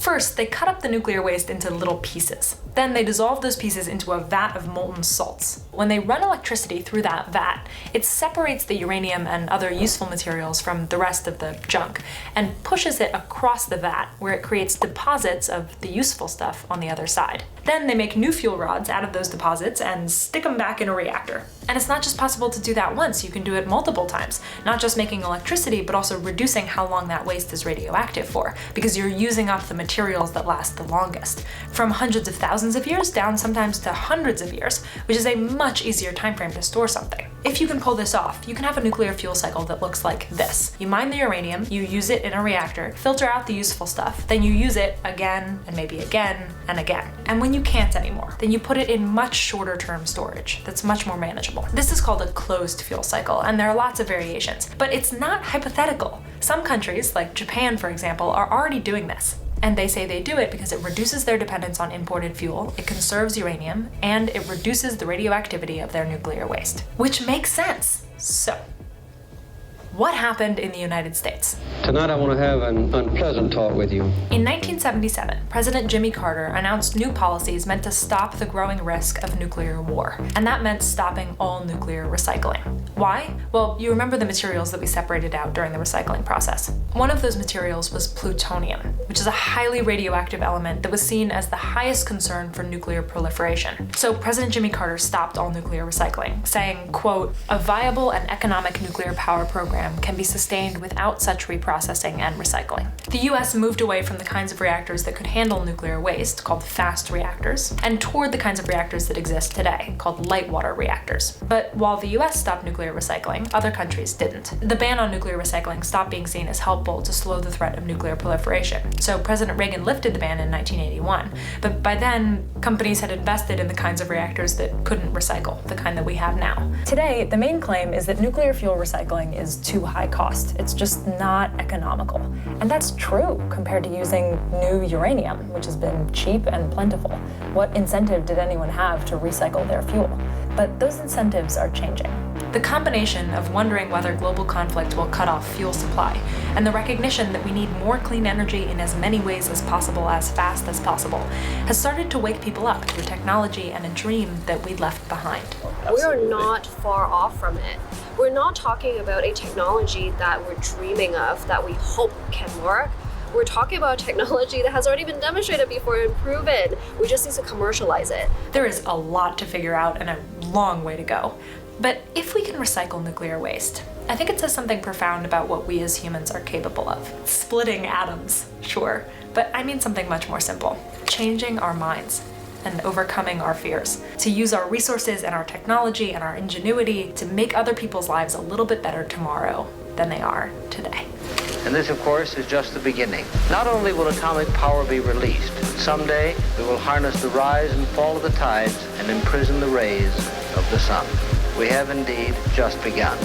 First, they cut up the nuclear waste into little pieces. Then they dissolve those pieces into a vat of molten salts. When they run electricity through that vat, it separates the uranium and other useful materials from the rest of the junk and pushes it across the vat, where it creates deposits of the useful stuff on the other side. Then they make new fuel rods out of those deposits and stick them back in a reactor. And it's not just possible to do that once, you can do it multiple times. Not just making electricity, but also reducing how long that waste is radioactive for, because you're using up the materials that last the longest. From hundreds of thousands of years down sometimes to hundreds of years, which is a much easier time frame to store something. If you can pull this off, you can have a nuclear fuel cycle that looks like this. You mine the uranium, you use it in a reactor, filter out the useful stuff, then you use it again and maybe again and again. And when you can't anymore, then you put it in much shorter term storage that's much more manageable. This is called a closed fuel cycle, and there are lots of variations, but it's not hypothetical. Some countries, like Japan for example, are already doing this. And they say they do it because it reduces their dependence on imported fuel, it conserves uranium, and it reduces the radioactivity of their nuclear waste. Which makes sense. So, what happened in the United States? Tonight I want to have an unpleasant talk with you. In 1977, President Jimmy Carter announced new policies meant to stop the growing risk of nuclear war. And that meant stopping all nuclear recycling. Why? Well, you remember the materials that we separated out during the recycling process. One of those materials was plutonium, which is a highly radioactive element that was seen as the highest concern for nuclear proliferation. So President Jimmy Carter stopped all nuclear recycling, saying, quote, "A viable and economic nuclear power program can be sustained without such reprocessing and recycling." The US moved away from the kinds of reactors that could handle nuclear waste, called fast reactors, and toward the kinds of reactors that exist today, called light water reactors. But while the US stopped nuclear recycling, other countries didn't. The ban on nuclear recycling stopped being seen as helpful to slow the threat of nuclear proliferation. So President Reagan lifted the ban in 1981, but by then, companies had invested in the kinds of reactors that couldn't recycle, the kind that we have now. Today, the main claim is that nuclear fuel recycling is too high cost. It's just not economical. And that's true compared to using new uranium, which has been cheap and plentiful. What incentive did anyone have to recycle their fuel? But those incentives are changing. The combination of wondering whether global conflict will cut off fuel supply, and the recognition that we need more clean energy in as many ways as possible, as fast as possible, has started to wake people up to a technology and a dream that we'd left behind. We are not far off from it. We're not talking about a technology that we're dreaming of, that we hope can work. We're talking about technology that has already been demonstrated before and proven. We just need to commercialize it. There is a lot to figure out and a long way to go. But if we can recycle nuclear waste, I think it says something profound about what we as humans are capable of. Splitting atoms, sure, but I mean something much more simple. Changing our minds and overcoming our fears. To use our resources and our technology and our ingenuity to make other people's lives a little bit better tomorrow than they are today. And this, of course, is just the beginning. Not only will atomic power be released, someday we will harness the rise and fall of the tides and imprison the rays of the sun. We have indeed just begun.